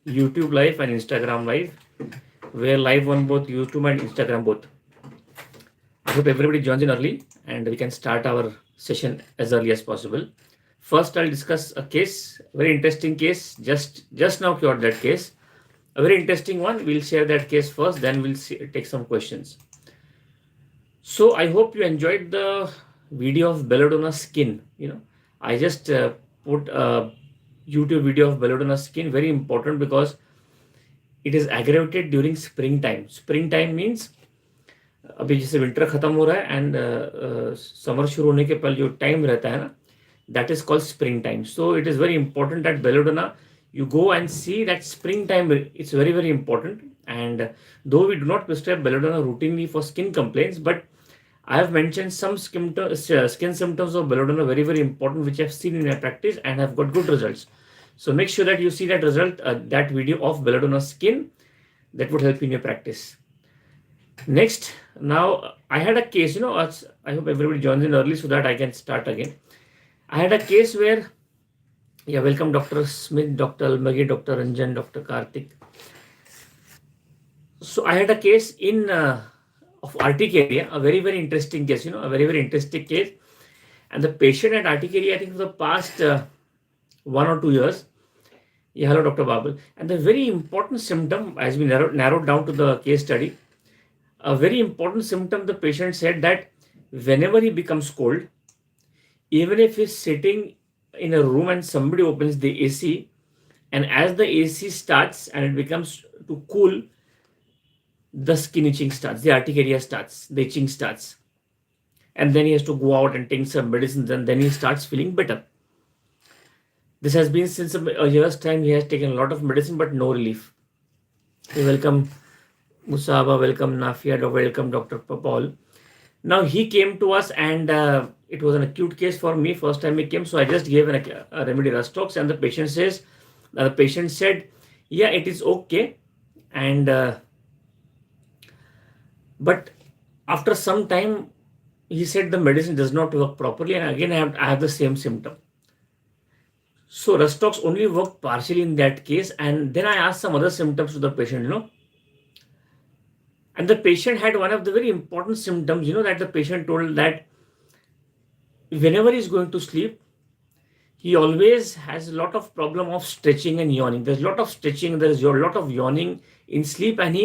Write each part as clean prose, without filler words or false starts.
YouTube Live and Instagram Live. We're live on both YouTube and Instagram both. I hope everybody joins in early and we can start our session as early as possible. First, I'll discuss a case, very interesting case. Just now cured that case. A very interesting one. We'll share that case first, then we'll take some questions. So I hope you enjoyed the video of belladonna skin. I just put a YouTube video of belladonna skin. Very important because it is aggravated during springtime. Springtime means अभी जैसे winter खत्म हो रहा है and summer शुरू होने के पहले जो टाइम रहता है ना, that is called spring time. So it is very important that belladonna, you go and see that spring time, it's very, very important. And though we do not prescribe belladonna routinely for skin complaints, but I have mentioned some skin symptoms of belladonna, very, very important, which I have seen in my practice and have got good results. So make sure that you see that result, that video of belladonna skin. That would help you in your practice. Next, now I had a case, I hope everybody joins in early so that I can start again. I had a case where, welcome Dr. Smith, Dr. Almagi, Dr. Ranjan, Dr. Karthik. So I had a case of urticaria, a very, very interesting case, a very, very interesting case. And the patient had urticaria, I think, for the past 1 or 2 years. Yeah, hello, Dr. Babel. And the very important symptom, as we narrowed down to the case study, a very important symptom, the patient said that whenever he becomes cold, even if he's sitting in a room and somebody opens the AC, and as the AC starts and it becomes to cool, the skin itching starts, the urticaria starts, the itching starts. And then he has to go out and take some medicines, and then he starts feeling better. This has been since a year's time. He has taken a lot of medicine, but no relief. Welcome, Musaba. Welcome, Nafia. Welcome, Dr. Paul. Now he came to us, and it was an acute case for me. First time he came, so I just gave a remedy Rustox, and the patient said, yeah, it is okay, and but after some time, he said the medicine does not work properly, and again I have the same symptom. So Rustox only worked partially in that case, and then I asked some other symptoms to the patient, and the patient had one of the very important symptoms, that the patient told that whenever he's going to sleep, he always has a lot of problem of stretching and yawning. There's a lot of stretching, there's a lot of yawning in sleep, and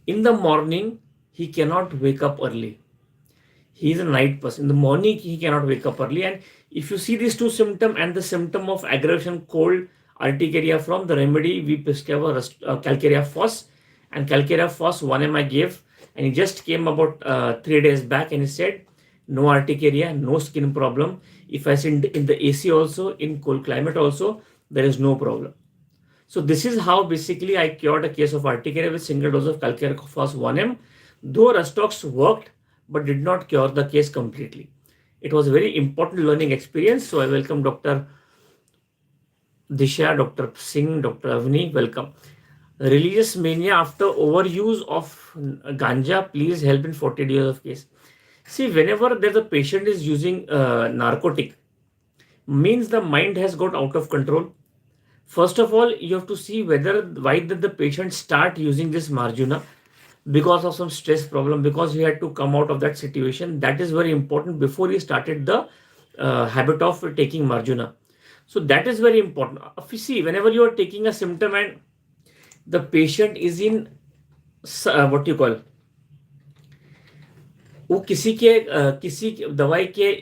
in the morning, he cannot wake up early. He is a night person. In the morning, he cannot wake up early. And if you see these two symptoms and the symptom of aggravation, cold, urticaria from the remedy, we prescribe Calcarea Phos. And Calcarea Phos 1 ml I gave. And he just came about 3 days back and he said, no urticaria, no skin problem. If I sit in the AC also, in cold climate also, there is no problem. So this is how basically I cured a case of urticaria with single dose of Calcarea Phos 1 ml. Though Rustox worked, but did not cure the case completely. It was a very important learning experience. So I welcome Dr. Disha, Dr. Singh, Dr. Avni, welcome. Religious mania after overuse of ganja, please help in 40 days of case. See, whenever there's a patient is using narcotic, means the mind has got out of control. First of all, you have to see why did the patient start using this marjuna. Because of some stress problem, because he had to come out of that situation. That is very important before he started the habit of taking marjuna. So that is very important. If you see, whenever you are taking a symptom and the patient is in what you call, वो किसी दवाई के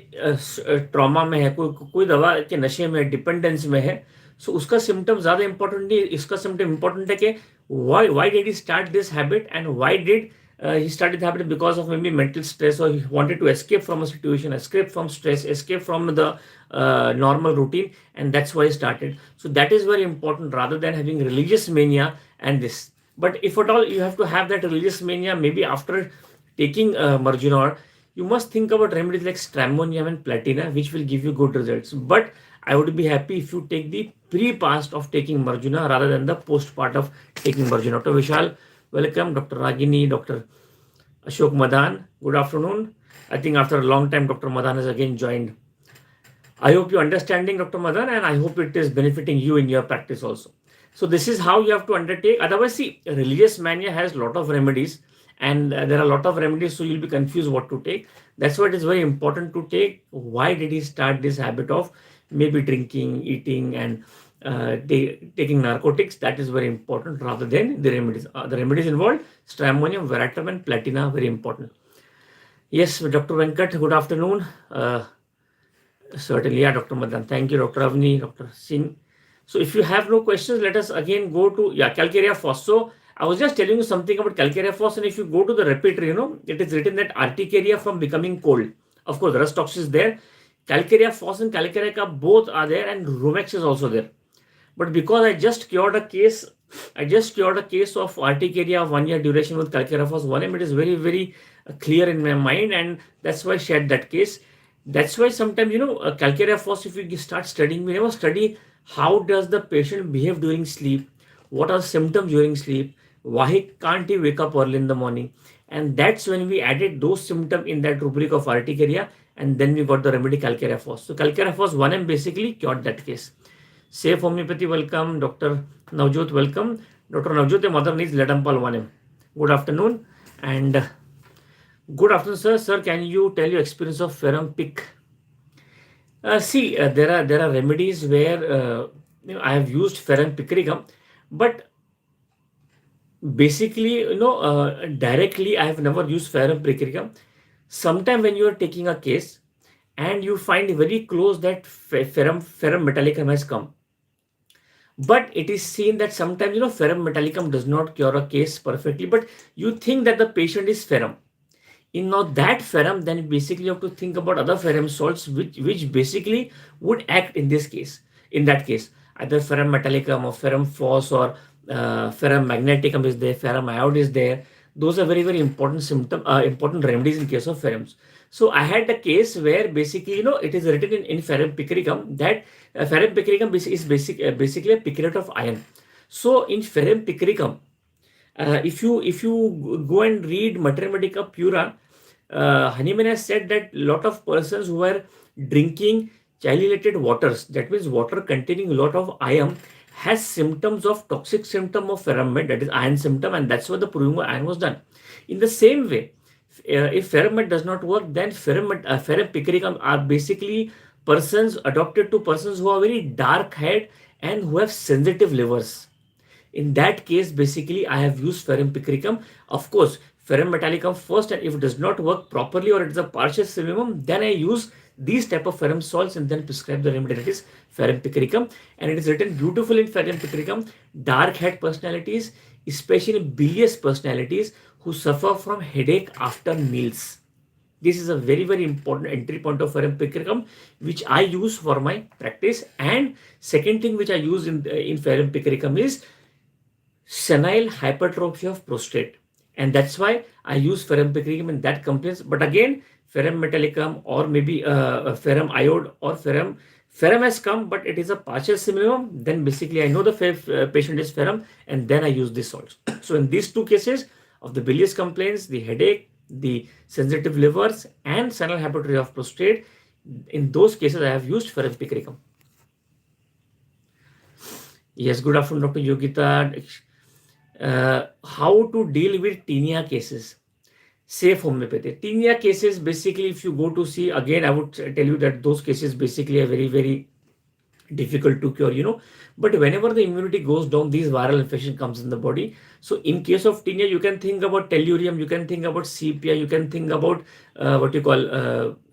trauma में है, कोई दवा के नशे में, डिपेंडेंस में है, सो उसका सिम्टम ज्यादा इंपॉर्टेंट नहीं. इसका सिम्टम इंपॉर्टेंट है कि why did he start this habit, and why did he started the habit? Because of maybe mental stress, or he wanted to escape from a situation, escape from stress, escape from the normal routine, and that's why he started. So that is very important rather than having religious mania and this. But if at all you have to have that religious mania, maybe after taking marjuna, you must think about remedies like stramonium and platina, which will give you good results. But I would be happy if you take the pre-past of taking marjuna rather than the post part of taking marjuna. Dr. Vishal, welcome. Dr. Ragini, Dr. Ashok Madan, good afternoon. I think after a long time, Dr. Madan has again joined. I hope you're understanding, Dr. Madan, and I hope it is benefiting you in your practice also. So this is how you have to undertake. Otherwise, see, religious mania has a lot of remedies, and there are a lot of remedies, so you'll be confused what to take. That's why it is very important to take. Why did he start this habit of maybe drinking, eating, and taking narcotics? That is very important rather than the remedies. The remedies involved stramonium, veratrum, and platina. Very important. Yes, Dr. Venkat. Good afternoon. Certainly, yeah, Dr. Madan. Thank you, Dr. Avni, Dr. Singh. So if you have no questions, let us again go to, Calcarea Phos. So I was just telling you something about Calcarea Phos, and if you go to the repertory, it is written that Articaria from becoming cold. Of course, rust tox is there. Calcarea Phos and Calcarea Ka both are there, and Rumex is also there. But because I just cured a case of Articaria of 1 year duration with Calcarea Phos 1M, it is very, very clear in my mind, and that's why I shared that case. That's why sometimes, Calcarea Phos, if you start studying, we never study how does the patient behave during sleep, what are symptoms during sleep, why can't he wake up early in the morning. And that's when we added those symptoms in that rubric of Articaria, and then we got the remedy Calcarea Phos. So Calcarea Phos 1M basically cured that case. Safe Homeopathy, welcome. Dr. Navjot, welcome. Dr. Navjot, your mother needs Ledampal 1M. Good afternoon. And good afternoon, sir. Sir, can you tell your experience of ferrum pick? There are remedies where I have used ferrum pickericum, but basically, directly I have never used ferrum pickericum. Sometime when you are taking a case and you find very close that ferrum metallicum has come, but it is seen that sometimes ferrum metallicum does not cure a case perfectly, but you think that the patient is ferrum. In now that ferrum, then basically you have to think about other ferrum salts which basically would act in this case. In that case, either ferrum metallicum or ferrum phos or ferrum magneticum is there, ferrum iode is there. Those are very, very important important remedies in case of ferrums. So I had a case where basically, it is written in ferrum pickericum that ferrum pickericum is basically a pickerate of iron. So in ferrum pickericum, if you go and read Mater Medica Pura, Hahnemann has said that lot of persons who are drinking chylinated waters, that means water containing a lot of iron, has symptoms of toxic symptom of ferrum, that is iron symptom, and that's why the proving of iron was done. In the same way, if ferrum does not work, then ferrum pickericum are basically persons adopted to persons who are very dark head and who have sensitive livers. In that case, basically, I have used ferrum pickericum. Of course, ferrum metallicum first, and if it does not work properly or it is a partial minimum, then I use these type of ferrum salts and then prescribe the remedy, that is ferrum pickericum. And it is written beautiful in ferrum pickericum. Dark head personalities, especially bilious personalities who suffer from headache after meals. This is a very, very important entry point of ferrum pickericum, which I use for my practice. And second thing which I use in ferrum pickericum is senile hypertrophy of prostate, and that's why I use ferrum pickericum in that complaints. But again, ferrum metallicum or maybe ferrum iode or ferrum has come, but it is a partial minimum. Then basically I know the patient is ferrum, and then I use this salts. So in these two cases of the bilious complaints, the headache, the sensitive livers, and senile hypertrophy of prostate, in those cases I have used ferrum pickericum. Yes, good afternoon, Dr. Yogita. How to deal with tinea cases? Safe homeopathy. Tinea cases, basically, if you go to see, again, I would tell you that those cases basically are very, very difficult to cure, but whenever the immunity goes down, these viral infection comes in the body. So in case of tinea, you can think about tellurium, you can think about sepia, you can think about what you call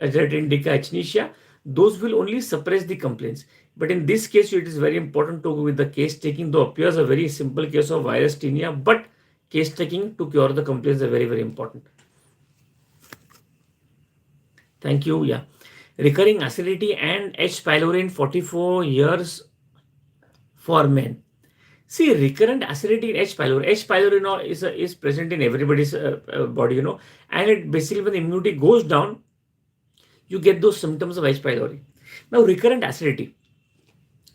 Azadirachta indica, echinacea. Those will only suppress the complaints. But in this case, it is very important to go with the case taking, though appears a very simple case of virus tinea, but case taking to cure the complaints are very, very important. Thank you. Yeah. Recurring acidity and H. pylori in 44 years for men. See, recurrent acidity in H. pylori. H. pylori is present in everybody's body, and it basically, when the immunity goes down, you get those symptoms of H. pylori. Now, recurrent acidity.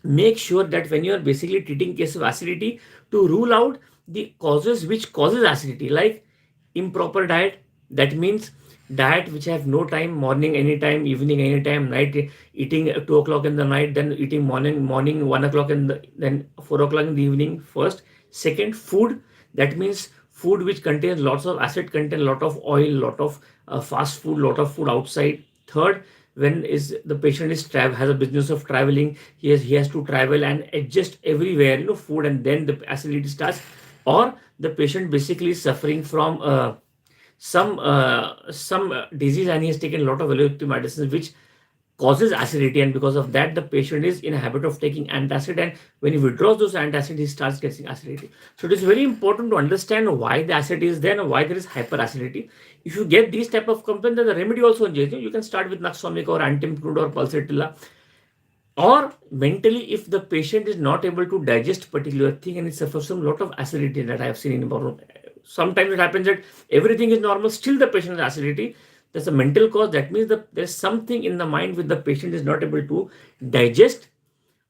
Make sure that when you are basically treating case of acidity, to rule out the causes which causes acidity, like improper diet. That means diet which have no time, morning anytime, evening anytime, night eating at 2 o'clock in the night, then eating morning 1 o'clock in the, then 4 o'clock in the evening. First. Second, food, that means food which contains lots of acid content, lot of oil, lot of fast food, lot of food outside. Third, when is the patient is has a business of traveling, he has to travel and adjust everywhere, food, and then the acidity starts. Or the patient basically is suffering from some disease, and he has taken a lot of allopathic medicines which causes acidity, and because of that the patient is in a habit of taking antacid, and when he withdraws those antacid he starts getting acidity. So it is very important to understand why the acid is there and why there is hyperacidity. If you get these type of complaints, then the remedy also changes. You can start with Naxomica or Antimcrude or Pulsatilla. Or mentally, if the patient is not able to digest particular thing and it suffers from lot of acidity, that I have seen in about, sometimes it happens that everything is normal, still the patient has acidity. That's a mental cause. That means that there's something in the mind which the patient is not able to digest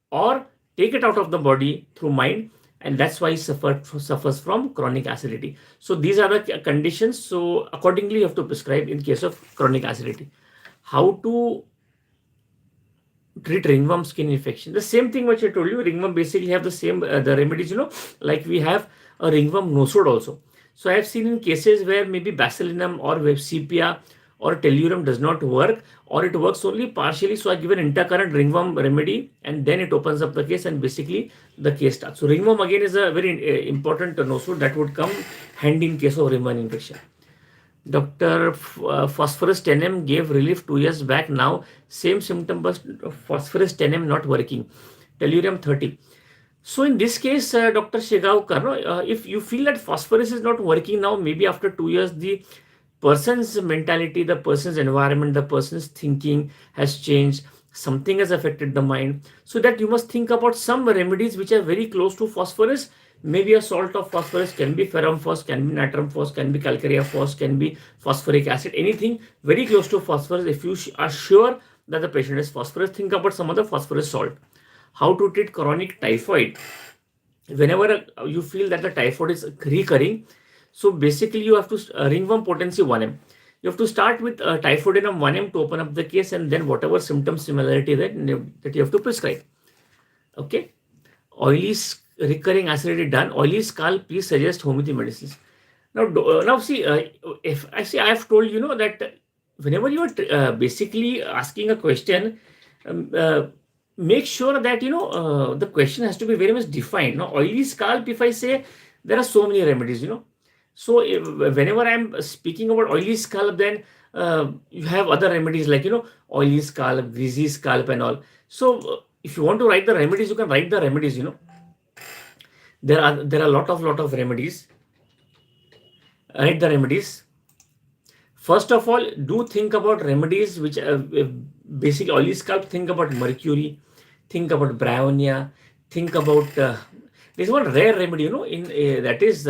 or take it out of the body through mind, and that's why he suffers from chronic acidity. So these are the conditions. So accordingly, you have to prescribe in case of chronic acidity. How to treat ringworm skin infection? The same thing which I told you. Ringworm basically have the same the remedies, like we have a ringworm nosode also. So I have seen in cases where maybe bacillinum or sepia or tellurium does not work, or it works only partially. So I give an intercurrent ringworm remedy, and then it opens up the case, and basically the case starts. So ringworm again is a very important nosode that would come handy in case of ringworm infection. Dr. Phosphorus 10M gave relief 2 years back. Now same symptom, but phosphorus 10M not working. Tellurium 30. So in this case, Dr. Shigavkar, if you feel that phosphorus is not working now, maybe after 2 years, the person's mentality, the person's environment, the person's thinking has changed. Something has affected the mind. So that you must think about some remedies which are very close to phosphorus. Maybe a salt of phosphorus, can be ferrum phos, can be natrum phos, can be calcarea phos, can be phosphoric acid, anything very close to phosphorus. If you are sure that the patient is phosphorus, think about some other phosphorus salt. How to treat chronic typhoid? Whenever you feel that the typhoid is recurring, so basically you have to ringworm potency 1M. You have to start with typhoidinum 1M to open up the case, and then whatever symptom similarity that you have to prescribe. Okay. Oily recurring acidity done. Oily scalp, please suggest homeopathy medicines. Now see, if I have told that whenever you are basically asking a question, make sure that the question has to be very much defined. Now oily scalp, if I say, there are so many remedies, so whenever I'm speaking about oily scalp, then you have other remedies like oily scalp, greasy scalp, and all. So if you want to write the remedies, you can write the remedies. There are a lot of remedies. Write the remedies. First of all, do think about remedies which basically oily scalp. Think about mercury. Think about bryonia. Think about there's one rare remedy, in that is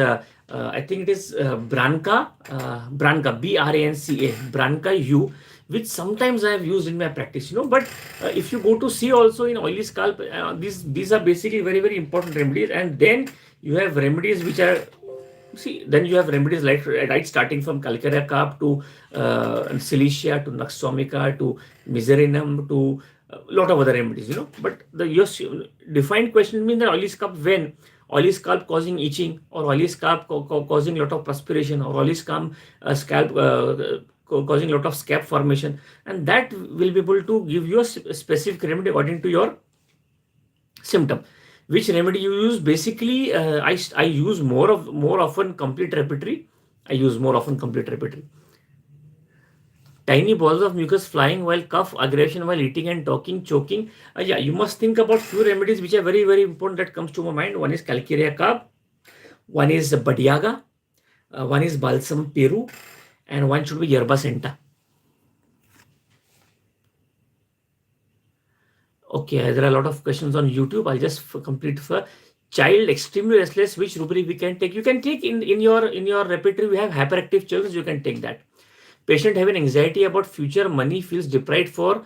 I think it is Branca, BRANCA, Branca U, which sometimes I have used in my practice, but if you go to see also in oily scalp, these are basically very, very important remedies. And then you have remedies which are, then you have remedies like right starting from calcarea carp to Silicea to Naxomica to Miserenum to a lot of other remedies, but your defined question means that oily scalp when? Oily scalp causing itching, or oily scalp causing a lot of perspiration, or oily scalp causing a lot of scab formation, and that will be able to give you a specific remedy according to your symptom. Which remedy you use? Basically, I use more often complete repertory. Tiny balls of mucus flying while cough, aggravation while eating and talking, choking. Yeah, you must think about few remedies which are very, very important that comes to my mind. One is calcarea carp, one is badiaga, one is balsam peru, and one should be yerba senta. Okay, there are a lot of questions on YouTube. I'll just complete for child extremely restless. Which rubric we can take? You can take in your repertory. We have hyperactive children. You can take that. Patient having anxiety about future money, feels deprived for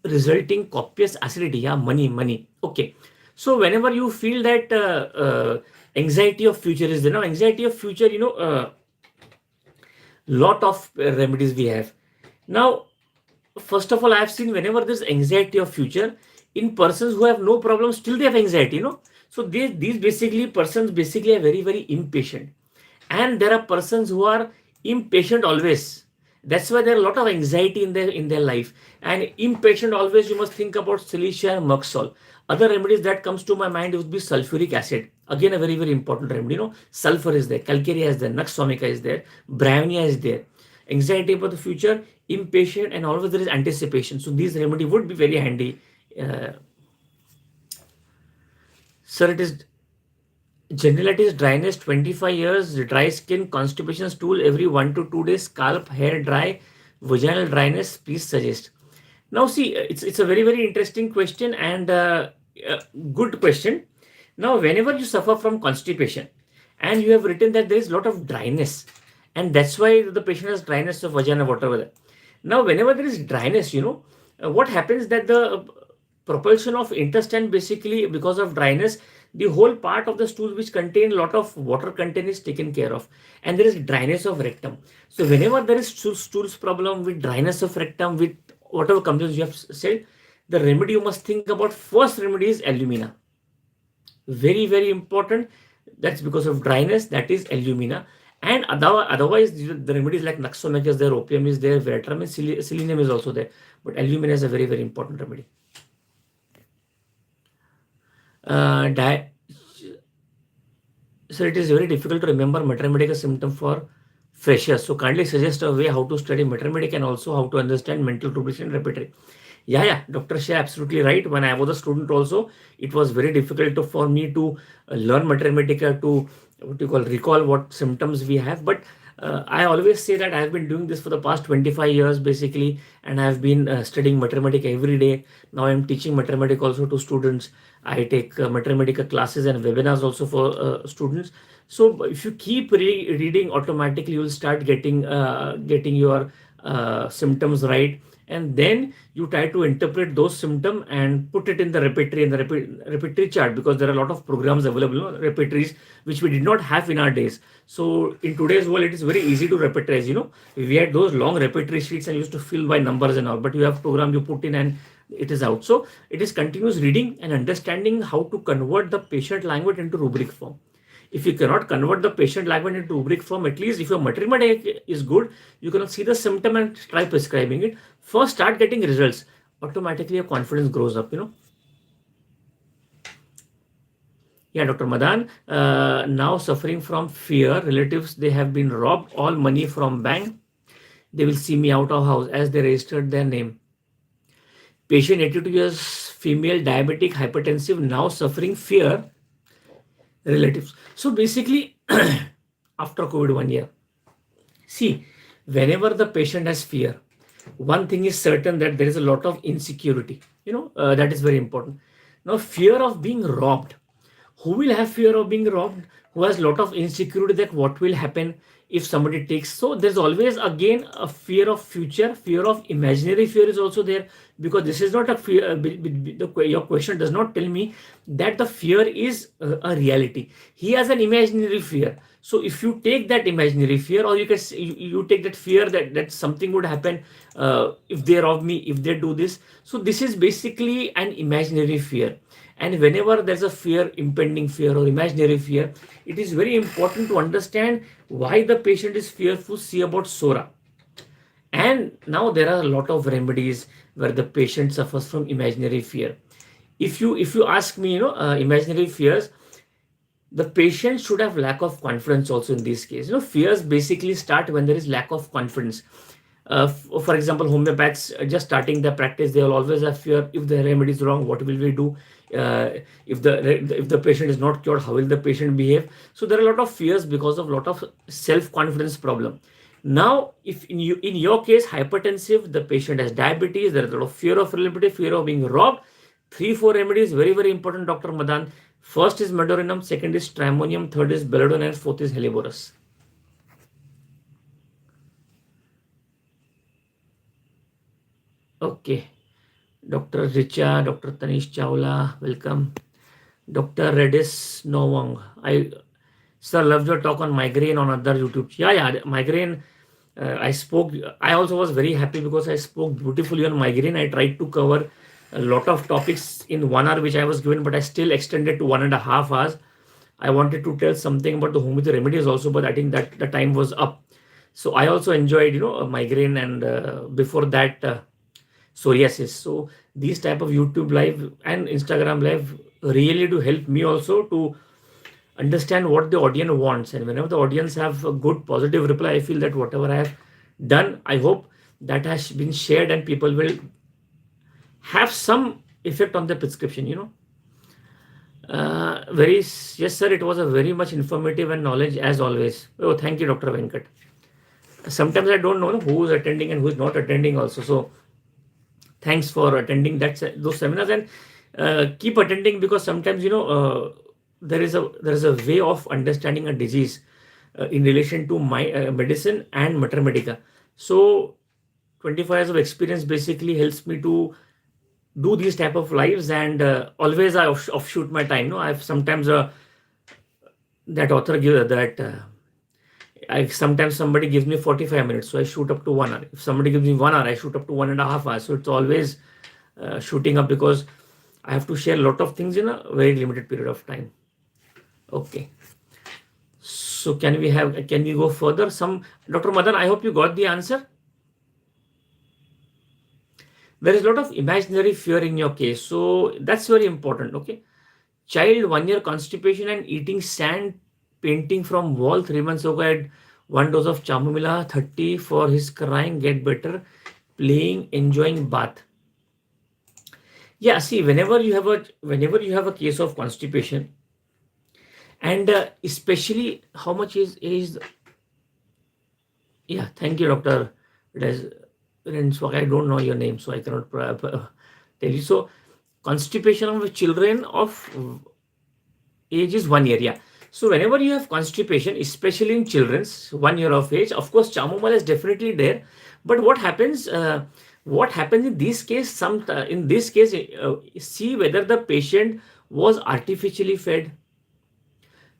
resulting copious acidity. Yeah, money. Okay. So whenever you feel that anxiety of future is there, now anxiety of future, Lot of remedies we have. Now, first of all, I have seen whenever there's anxiety of future in persons who have no problem, still they have anxiety, So these basically persons basically are very, very impatient. And there are persons who are impatient always. That's why there are a lot of anxiety in their life. And impatient always, you must think about Cilicia and Moxol. Other remedies that comes to my mind would be sulfuric acid. Again, a very, very important remedy. Sulfur is there, calcarea is there, Nux vomica is there, Bravnia is there. Anxiety about the future, impatient, and always there is anticipation. So these remedy would be very handy. Sir, it is generalitis, dryness, 25 years, dry skin, constipation, stool every 1 to 2 days, scalp, hair dry, vaginal dryness, please suggest. Now see, it's a very, very interesting question and good question. Now, whenever you suffer from constipation and you have written that there is a lot of dryness, and that's why the patient has dryness of vagina, whatever. Now, whenever there is dryness, what happens that the propulsion of intestine basically because of dryness, the whole part of the stool which contain a lot of water content is taken care of, and there is dryness of rectum. So whenever there is stools problem with dryness of rectum, with whatever complaints you have said, the remedy you must think about, first remedy is alumina. Very, very important. That's because of dryness, that is alumina. And otherwise, the remedies like Nux vomica is there, opium is there, veratrum, selenium is also there. But alumina is a very, very important remedy. So it is very difficult to remember mathematical symptom for freshers. So kindly suggest a way how to study mathematics and also how to understand mental rubrication and repertory. Yeah, Dr. Shah, absolutely right. When I was a student also, it was very difficult for me to learn Mathematica, to recall what symptoms we have. But I always say that I have been doing this for the past 25 years basically, and I have been studying Mathematica every day. Now I am teaching Mathematica also to students. I take Mathematica classes and webinars also for students. So if you keep reading, automatically you will start getting your symptoms right, and then you try to interpret those symptoms and put it in the repertory and the repertory chart, because there are a lot of programs available, repertories which we did not have in our days. So in today's world, it is very easy to repertorize. We had those long repertory sheets and used to fill by numbers and all, but you have program you put in and it is out. So it is continuous reading and understanding how to convert the patient language into rubric form. If you cannot convert the patient language into rubric form, at least if your mathematics is good, you can see the symptom and try prescribing it. First, start getting results. Automatically, your confidence grows up, Yeah, Dr. Madan, now suffering from fear, relatives, they have been robbed all money from bank. They will see me out of house as they registered their name. Patient 82 years, female, diabetic, hypertensive, now suffering fear, relatives. So basically, after COVID 1 year, see, whenever the patient has fear, one thing is certain, that there is a lot of insecurity. That is very important. Now, fear of being robbed. Who will have fear of being robbed? Who has a lot of insecurity that what will happen if somebody takes. So there's always again a fear of future, fear of imaginary fear is also there, because this is not a fear. Your question does not tell me that the fear is a reality. He has an imaginary fear. So if you take that imaginary fear, or you can you take that fear that something would happen if they rob me, if they do this. So this is basically an imaginary fear. And whenever there's a fear, impending fear or imaginary fear, it is very important to understand why the patient is fearful. See about Sora. And now there are a lot of remedies where the patient suffers from imaginary fear. If you ask me, imaginary fears, the patient should have lack of confidence also in this case. Fears basically start when there is lack of confidence. For example, homeopaths just starting their practice, they will always have fear. If the remedy is wrong, what will we do? If the patient is not cured, how will the patient behave? So there are a lot of fears because of a lot of self-confidence problem. Now, if in your case, hypertensive, the patient has diabetes, there is a lot of fear of relative, fear of being robbed. 3-4 remedies, very, very important, Dr. Madan. First is medorinum, second is stramonium, third is belladonna, and fourth is helleborus. Okay. Dr. Richa, Dr. Tanish Chawla, welcome. Dr. Redis Novang. Sir, love your talk on migraine on other YouTube. Yeah, migraine. I also was very happy because I spoke beautifully on migraine. I tried to cover a lot of topics in 1 hour, which I was given, but I still extended to 1.5 hours. I wanted to tell something about the homeopathy remedies also, but I think that the time was up. So I also enjoyed, a migraine, and before that, psoriasis. So these type of YouTube live and Instagram live really do help me also to understand what the audience wants. And whenever the audience have a good positive reply, I feel that whatever I have done, I hope that has been shared and people will have some effect on the prescription. Very Yes, sir, it was a very much informative and knowledge as always. Oh, thank you, Dr. Venkat. Sometimes I don't know who is attending and who is not attending also. So thanks for attending those seminars, and keep attending, because sometimes there is a way of understanding a disease in relation to my medicine and mater medica. So 25 years of experience basically helps me to do these type of lives, and always I offshoot my time. No, I've sometimes that author give that. I sometimes somebody gives me 45 minutes, so I shoot up to 1 hour. If somebody gives me 1 hour, I shoot up to 1.5 hours. So it's always shooting up, because I have to share a lot of things in a very limited period of time. Okay. So can we go further? Dr. Madan, I hope you got the answer. There is a lot of imaginary fear in your case, so that's very important. Okay. Child 1 year constipation and eating sand, painting from wall 3 months ago, had 1 dose of chamomilla, 30 for his crying, get better, playing, enjoying bath. Yeah, see, whenever you have a case of constipation, and especially how much is yeah, thank you, Dr. Renswag. I don't know your name, so I cannot tell you. So constipation of children of age is 1 year. Yeah. So whenever you have constipation, especially in children's 1 year of age, of course, chamomile is definitely there. But what happens? What happens in this case? In this case, see whether the patient was artificially fed,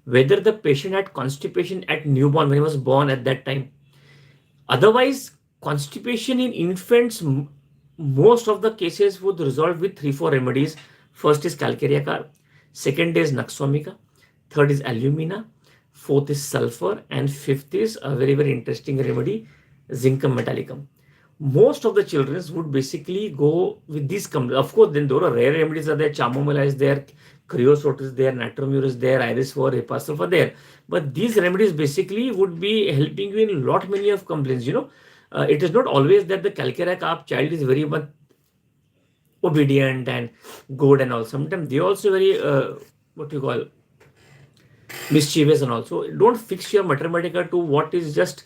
whether the patient had constipation at newborn when he was born at that time. Otherwise, constipation in infants, most of the cases would resolve with 3-4 remedies. First is calcarea carb, second is naxomica, third is alumina, fourth is sulfur, and fifth is a very, very interesting remedy, zincum metallicum. Most of the children would basically go with these. Of course, then there are rare remedies are there, chamomilla is there, creosote is there, natromur is there, iris for sulfur there. But these remedies basically would be helping you in lot many of complaints. It is not always that the calcarea carb child is very much obedient and good and all. Sometimes they also very what you call mischievous and also. Don't fix your mater medica to what is just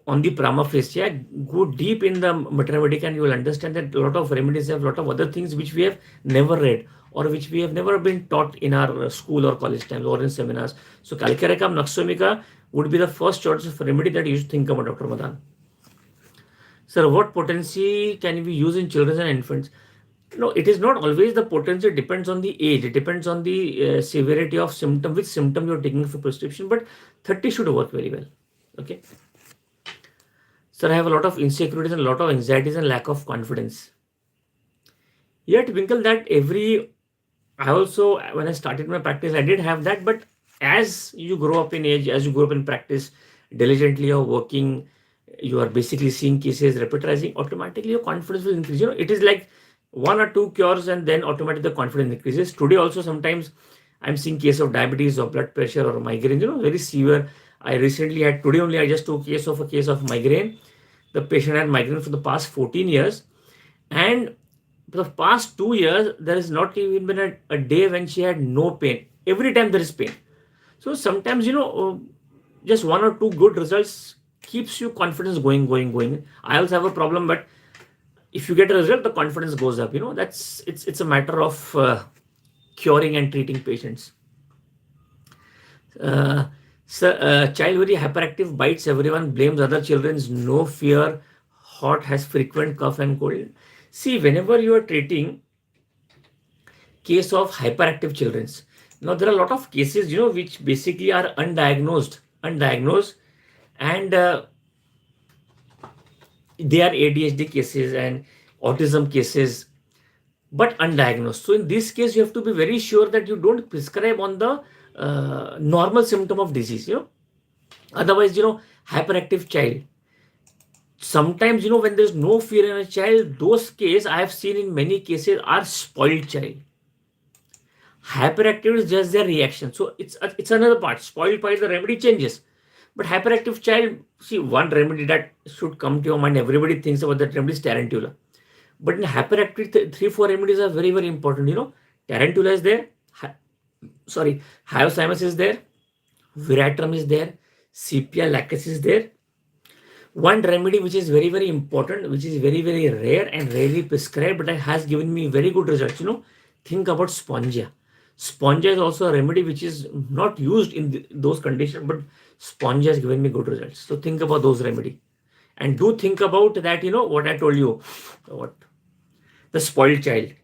on the prima facie. Go deep in the mater medica and you will understand that a lot of remedies have a lot of other things which we have never read or which we have never been taught in our school or college times or in seminars. So calcarea carb, naxomica would be the first choice of remedy that you should think about, Dr. Madan. Sir, what potency can we use in children and infants? No, it is not always the potency. It depends on the age. It depends on the severity of symptom, which symptom you're taking for prescription. But 30 should work very well. Okay. Sir, I have a lot of insecurities and a lot of anxieties and lack of confidence. Yet, Winkle, I also, when I started my practice, I did have that. But as you grow up in age, as you grow up in practice, diligently or working, you are basically seeing cases, repetizing, automatically your confidence will increase. It is like 1 or 2 cures and then automatically the confidence increases. Today also sometimes I'm seeing case of diabetes or blood pressure or migraine, very severe. I recently had, today only I just took a case of migraine. The patient had migraine for the past 14 years. And for the past 2 years, there has not even been a day when she had no pain. Every time there is pain. So sometimes, just 1 or 2 good results keeps you confidence going. I also have a problem, but if you get a result, the confidence goes up. It's a matter of curing and treating patients. Child very hyperactive, bites everyone, blames other children's, no fear, hot, has frequent cough and cold. See, whenever you are treating case of hyperactive children's, now there are a lot of cases, which basically are undiagnosed, and They are ADHD cases and autism cases, but undiagnosed. So in this case, you have to be very sure that you don't prescribe on the normal symptom of disease. Otherwise, hyperactive child. Sometimes, when there's no fear in a child, those cases I have seen in many cases are spoiled child. Hyperactive is just their reaction. So it's another part. Spoiled by the remedy changes. But hyperactive child, see, one remedy that should come to your mind, everybody thinks about that remedy is tarantula. But in hyperactive, three, four remedies are very, very important. Tarantula is there. Hyoscyamus is there. Veratrum is there. Sepia lacus is there. One remedy which is very, very important, which is very, very rare and rarely prescribed, but has given me very good results. Think about spongia. Spongia is also a remedy which is not used in those conditions, but spongia has given me good results. So think about those remedy. And do think about that, what I told you. What? The spoiled child.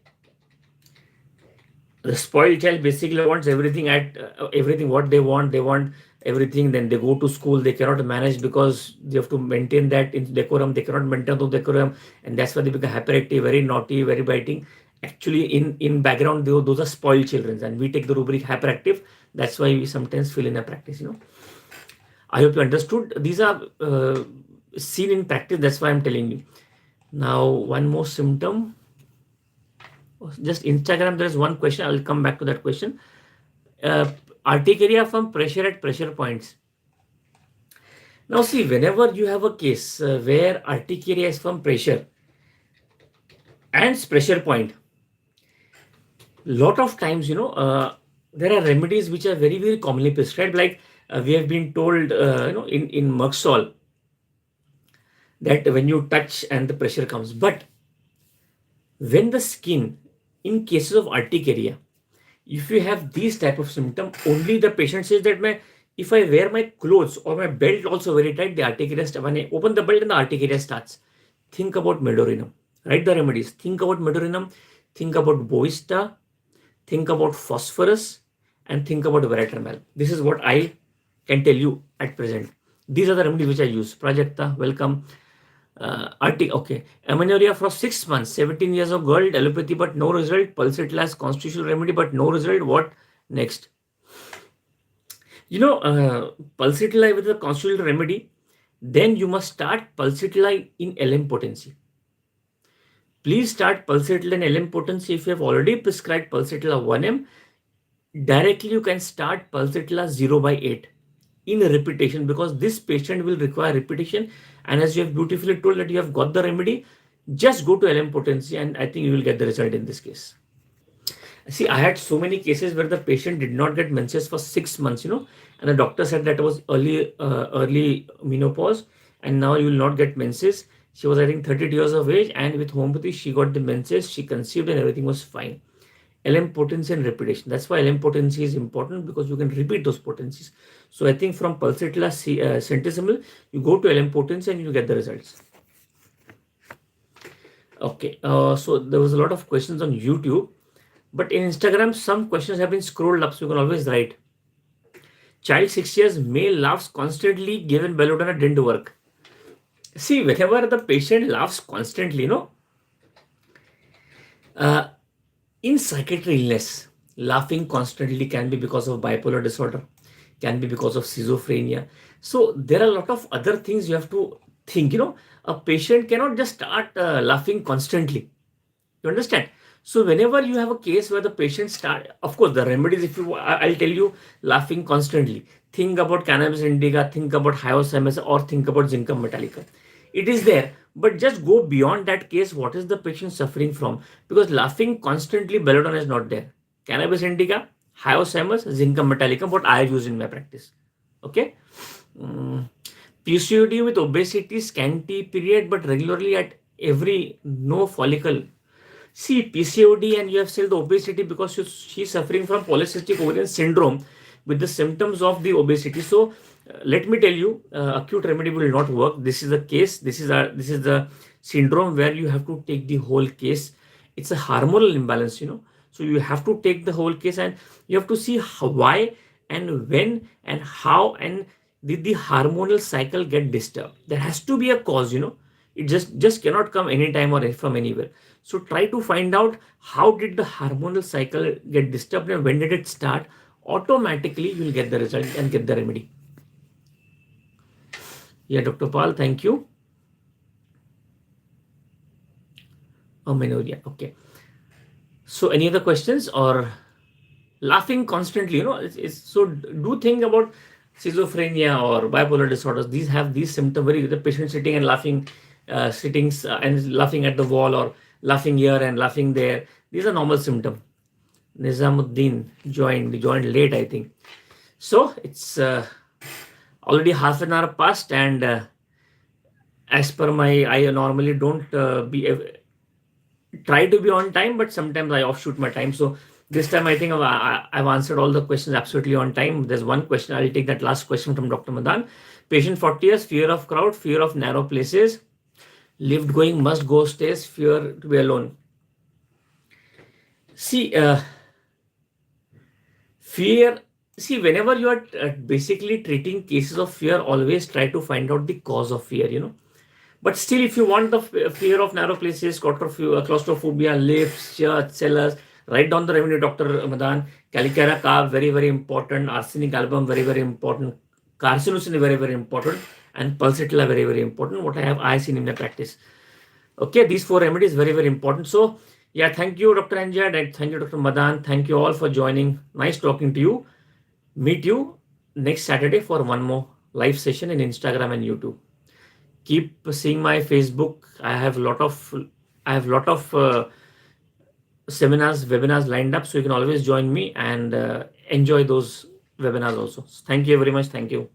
The spoiled child basically wants everything everything what they want. They want everything. Then they go to school. They cannot manage because they have to maintain that in decorum. They cannot maintain the decorum, and that's why they become hyperactive, very naughty, very biting. Actually, in background, those are spoiled children, and we take the rubric hyperactive. That's why we sometimes feel in a practice. I hope you understood. These are seen in practice. That's why I'm telling you. Now, one more symptom. Just Instagram, there is one question. I will come back to that question. Urticaria from pressure at pressure points. Now, see, whenever you have a case where urticaria is from pressure and pressure point, lot of times, there are remedies which are very, very commonly prescribed. Like we have been told, in Merxol, that when you touch and the pressure comes. But when the skin, in cases of urticaria, if you have these type of symptom, only the patient says that if I wear my clothes or my belt also very tight, the urticaria starts. When I open the belt and the urticaria starts. Think about medorinum. Write the remedies. Think about medorinum. Think about boista. Think about phosphorus. And think about veratrum. This is what I can tell you at present. These are the remedies which I use. Prajakta, welcome. Okay. Amenorrhea for 6 months. 17 years of girl, allopathy but no result. Pulsatilla as constitutional remedy but no result. What next? Pulsatilla with a constitutional remedy. Then you must start pulsatilla in LM potency. Please start pulsatilla in LM potency. If you have already prescribed pulsatilla 1M, directly you can start pulsatilla 0/8 in repetition, because this patient will require repetition. And as you have beautifully told that you have got the remedy, just go to LM potency and I think you will get the result in this case. See, I had so many cases where the patient did not get menses for 6 months, and the doctor said that it was early menopause and now you will not get menses. She was, I think, 32 years of age, and with homeopathy, she got the menses, she conceived and everything was fine. LM potency and repetition. That's why LM potency is important, because you can repeat those potencies. So I think from pulsatilla centesimal, you go to LM potency and you get the results. Okay, so there was a lot of questions on YouTube, but in Instagram, some questions have been scrolled up, so you can always write. Child 6 years, male laughs constantly, given belladonna didn't work. See, whenever the patient laughs constantly, in psychiatric illness, laughing constantly can be because of bipolar disorder, can be because of schizophrenia. So there are a lot of other things you have to think. A patient cannot just start laughing constantly. You understand? So whenever you have a case where the patient start, of course, the remedies, I'll tell you, laughing constantly. Think about cannabis indica, think about hyoscyamus, or think about zincum metallica. It is there, but just go beyond that case. What is the patient suffering from? Because laughing constantly, belladonna is not there. Cannabis indica, hyoscyamus, zincum metallica, what I use in my practice. Okay. PCOD with obesity, scanty period, but regularly at every no follicle. See, PCOD and you have said the obesity because she's suffering from polycystic ovarian syndrome with the symptoms of the obesity. So let me tell you, acute remedy will not work. This is the case. This is the syndrome where you have to take the whole case. It's a hormonal imbalance, So you have to take the whole case and you have to see why and when and how and did the hormonal cycle get disturbed. There has to be a cause, It just cannot come anytime or from anywhere. So try to find out how did the hormonal cycle get disturbed and when did it start. Automatically you will get the result and get the remedy. Yeah, Dr. Paul, thank you. Amenorrhea. Okay. So any other questions? Or laughing constantly, so do think about schizophrenia or bipolar disorders. These have these symptoms. The patient sitting and laughing, and laughing at the wall, or laughing here and laughing there. These are normal symptoms. Nizamuddin joined late, I think. So it's already half an hour past, and as per I normally don't try to be on time, but sometimes I offshoot my time. So this time I think I've answered all the questions absolutely on time. There's one question. I'll take that last question from Dr. Madan. Patient 40 years, fear of crowd, fear of narrow places, lift going, must go stairs, fear to be alone. See, fear. See, whenever you are basically treating cases of fear, always try to find out the cause of fear, But still, if you want the fear of narrow places, claustrophobia, lifts, church, cellars, write down the remedy, Dr. Madan. Calicara carb, very, very important. Arsenic album, very, very important. Carcinosin, very, very important. And pulsatilla, very, very important. What I seen in my practice. Okay, these 4 remedies, very, very important. So, yeah, thank you, Dr. Anjad, and thank you, Dr. Madan. Thank you all for joining. Nice talking to you. Meet you next Saturday for one more live session in Instagram and YouTube. Keep seeing my Facebook. I have a lot of seminars, webinars lined up, so you can always join me and enjoy those webinars also. Thank you very much. Thank you.